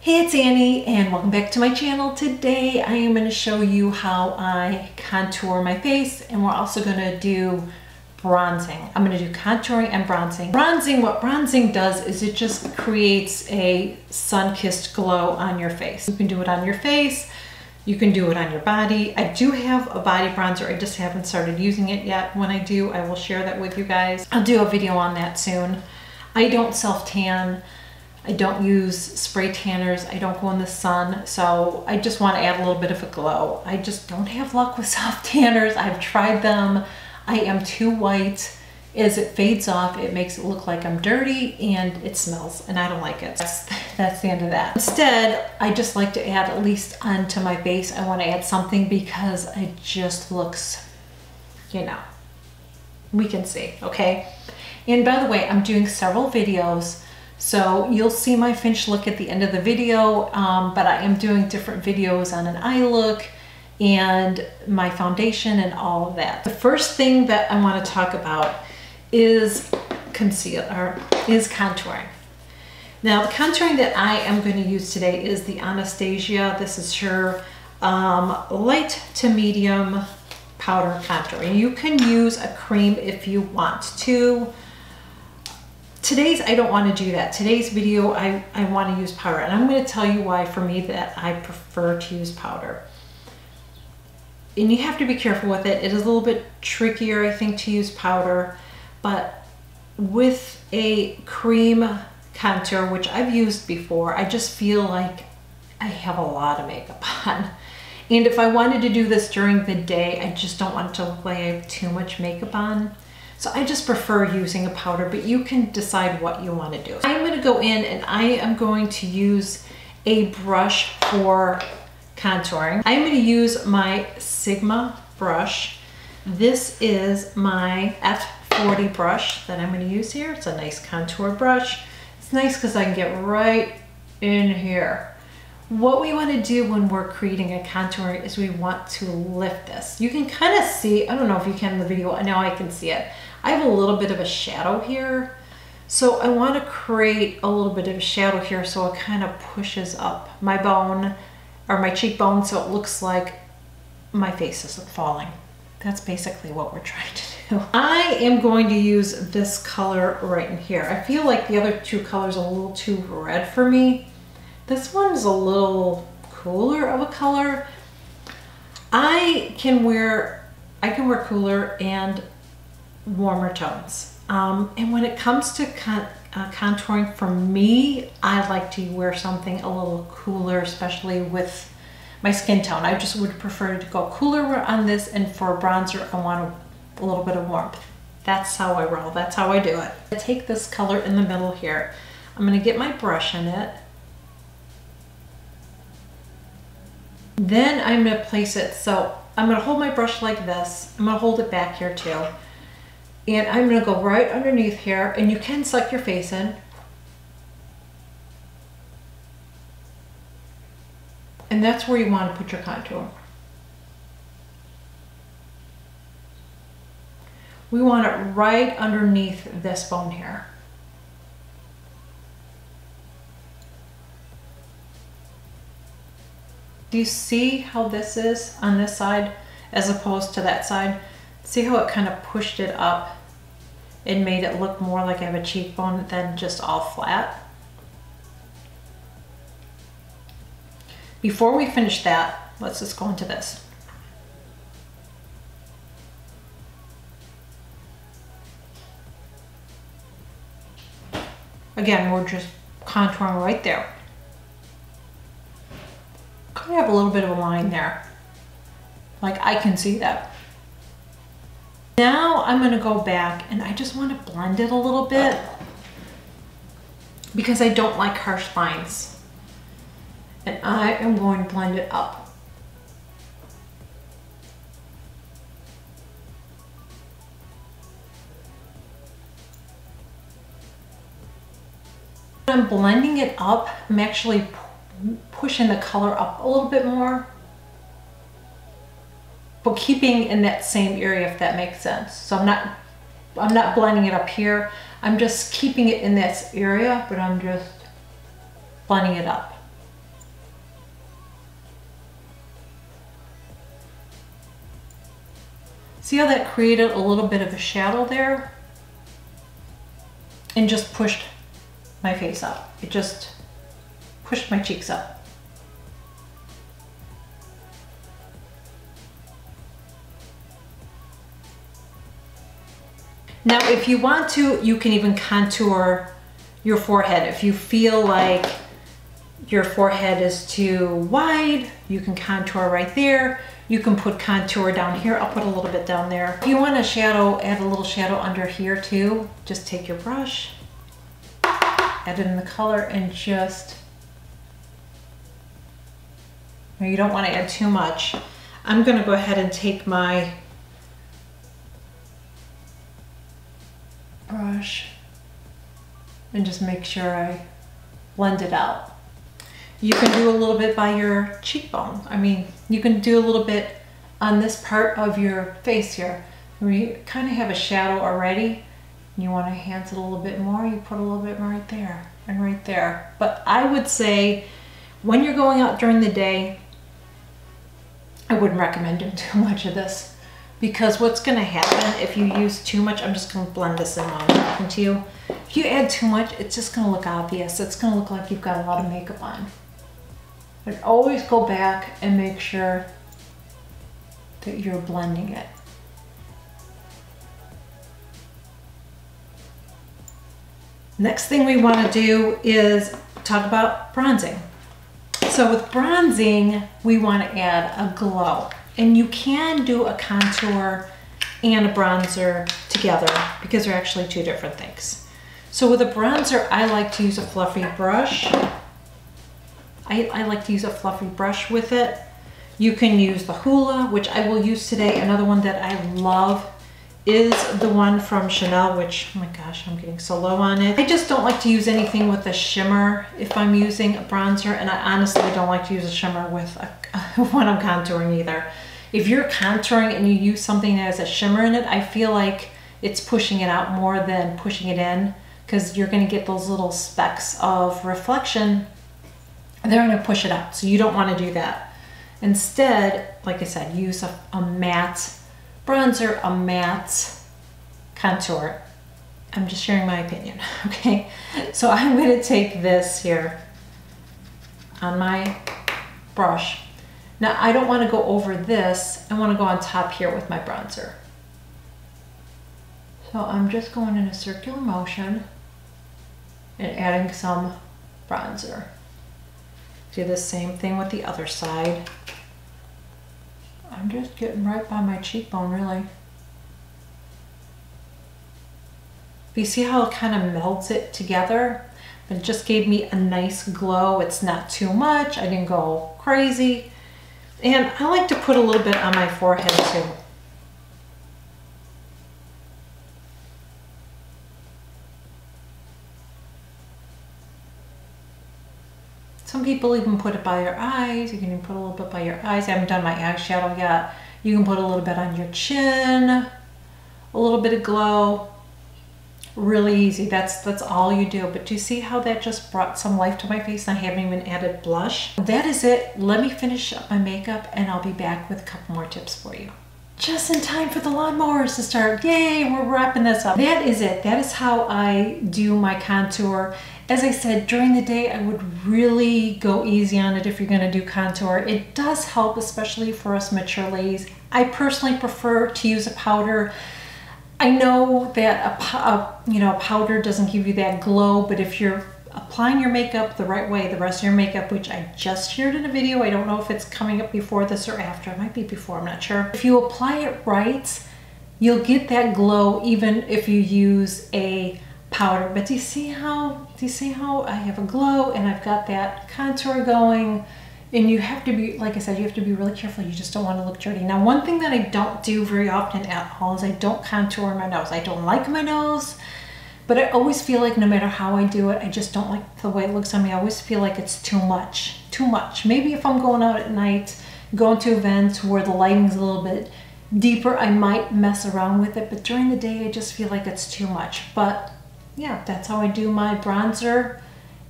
Hey, it's Annie and welcome back to my channel. Today I am going to show you how I contour my face, and we're also going to do bronzing. I'm going to do contouring and bronzing. What bronzing does is it just creates a sun-kissed glow on your face. You can do it on your face, you can do it on your body. I do have a body bronzer, I just haven't started using it yet. When I do, I will share that with you guys. I'll do a video on that soon. I don't self-tan. I don't use spray tanners. I don't go in the sun. So I just want to add a little bit of a glow. I just don't have luck with self tanners. I've tried them. I am too white. As it fades off, it makes it look like I'm dirty and it smells, and I don't like it. That's the end of that. Instead, I just like to add, at least onto my face, I want to add something because it just looks, you know, we can see, okay? And by the way, I'm doing several videos. So you'll see my finished look at the end of the video, but I am doing different videos on an eye look and my foundation and all of that. The first thing that I want to talk about is contouring. Now, the contouring that I am going to use today is the Anastasia. This is her light to medium powder contouring. You can use a cream if you want to. Today's, I don't want to do that. Today's video, I want to use powder, and I'm going to tell you why for me that I prefer to use powder. And you have to be careful with it. It is a little bit trickier, I think, to use powder, but with a cream contour, which I've used before, I just feel like I have a lot of makeup on. And if I wanted to do this during the day, I just don't want it to look like I have too much makeup on. So I just prefer using a powder, but you can decide what you want to do. I'm going to go in and I am going to use a brush for contouring. I'm going to use my Sigma brush. This is my F40 brush that I'm going to use here. It's a nice contour brush. It's nice because I can get right in here. What we want to do when we're creating a contour is we want to lift this. You can kind of see, I don't know if you can in the video, now I can see it. I have a little bit of a shadow here. So I want to create a little bit of a shadow here so it kind of pushes up my bone or my cheekbone so it looks like my face isn't falling. That's basically what we're trying to do. I am going to use this color right in here. I feel like the other two colors are a little too red for me. This one's a little cooler of a color. I can wear cooler and warmer tones. And when it comes to contouring, for me, I like to wear something a little cooler, especially with my skin tone. I just would prefer to go cooler on this, and for a bronzer, I want a little bit of warmth. That's how I roll. That's how I do it. I take this color in the middle here. I'm going to get my brush in it. Then I'm going to place it. So I'm going to hold my brush like this. I'm going to hold it back here too. And I'm going to go right underneath here, and you can suck your face in. And that's where you want to put your contour. We want it right underneath this bone here. Do you see how this is on this side as opposed to that side? See how it kind of pushed it up and made it look more like I have a cheekbone than just all flat? Before we finish that, let's just go into this. Again, we're just contouring right there. Kind of have a little bit of a line there. Like, I can see that. Now I'm going to go back and I just want to blend it a little bit because I don't like harsh lines. And I am going to blend it up. When I'm blending it up, I'm actually pushing the color up a little bit more, but keeping in that same area, if that makes sense. So I'm not blending it up here. I'm just keeping it in this area, but I'm just blending it up. See how that created a little bit of a shadow there? And just pushed my face up. It just pushed my cheeks up. Now, if you want to, you can even contour your forehead. If you feel like your forehead is too wide, you can contour right there. You can put contour down here. I'll put a little bit down there. If you want a shadow, add a little shadow under here too. Just take your brush, add it in the color, and just, you don't want to add too much. I'm going to go ahead and take my brush and just make sure I blend it out. You can do a little bit by your cheekbone. I mean, you can do a little bit on this part of your face here. Where you kind of have a shadow already. You want to enhance it a little bit more, you put a little bit right there and right there. But I would say when you're going out during the day, I wouldn't recommend doing too much of this, because what's going to happen if you use too much, I'm just going to blend this in while I'm talking to you. If you add too much, it's just going to look obvious. It's going to look like you've got a lot of makeup on. But always go back and make sure that you're blending it. Next thing we want to do is talk about bronzing. So with bronzing, we want to add a glow. And you can do a contour and a bronzer together because they're actually two different things. So with a bronzer, I like to use a fluffy brush. I like to use a fluffy brush with it. You can use the Hoola, which I will use today. Another one that I love is the one from Chanel, which, oh my gosh, I'm getting so low on it. I just don't like to use anything with a shimmer if I'm using a bronzer, and I honestly don't like to use a shimmer with when I'm contouring either. If you're contouring and you use something that has a shimmer in it, I feel like it's pushing it out more than pushing it in, because you're going to get those little specks of reflection. They're going to push it out, so you don't want to do that. Instead, like I said, use a matte bronzer, a matte contour. I'm just sharing my opinion, okay? So I'm going to take this here on my brush. Now, I don't want to go over this. I want to go on top here with my bronzer. So I'm just going in a circular motion and adding some bronzer. Do the same thing with the other side. I'm just getting right by my cheekbone, really. But you see how it kind of melts it together? It just gave me a nice glow. It's not too much. I didn't go crazy. And I like to put a little bit on my forehead too. Some people even put it by your eyes. You can even put a little bit by your eyes. I haven't done my eyeshadow yet. You can put a little bit on your chin, a little bit of glow. Really easy. That's all you do. But do you see how that just brought some life to my face and I haven't even added blush? That is it. Let me finish up my makeup and I'll be back with a couple more tips for you. Just in time for the lawnmowers to start. Yay, we're wrapping this up. That is it. That is how I do my contour. As I said, during the day, I would really go easy on it if you're going to do contour. It does help, especially for us mature ladies. I personally prefer to use a powder. I know that a powder doesn't give you that glow, but if you're applying your makeup the right way, the rest of your makeup, which I just shared in a video, I don't know if it's coming up before this or after. It might be before, I'm not sure. If you apply it right, you'll get that glow even if you use a powder. But do you see how I have a glow and I've got that contour going? And you have to be, like I said, you have to be really careful. You just don't want to look dirty. Now, one thing that I don't do very often at all is I don't contour my nose. I don't like my nose, but I always feel like no matter how I do it, I just don't like the way it looks on me. I always feel like it's too much, too much. Maybe if I'm going out at night, going to events where the lighting's a little bit deeper, I might mess around with it, but during the day, I just feel like it's too much. But yeah, that's how I do my bronzer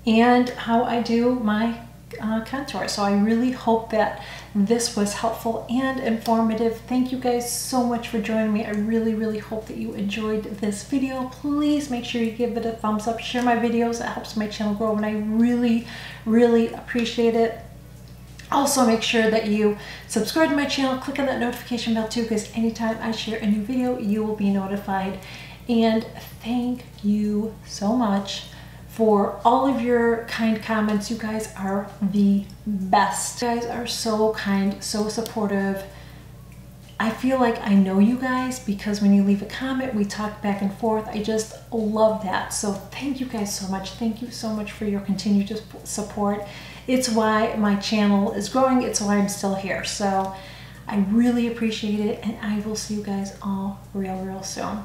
and how I do my contour. So I really hope that this was helpful and informative. Thank you guys so much for joining me. I really hope that you enjoyed this video. Please make sure you give it a thumbs up, share my videos. That helps my channel grow, and I really appreciate it. Also, make sure that you subscribe to my channel, click on that notification bell too, because anytime I share a new video, you will be notified. And thank you so much for all of your kind comments. You guys are the best. You guys are so kind, so supportive. I feel like I know you guys because when you leave a comment, we talk back and forth. I just love that. So thank you guys so much. Thank you so much for your continued support. It's why my channel is growing. It's why I'm still here. So I really appreciate it, and I will see you guys all real soon.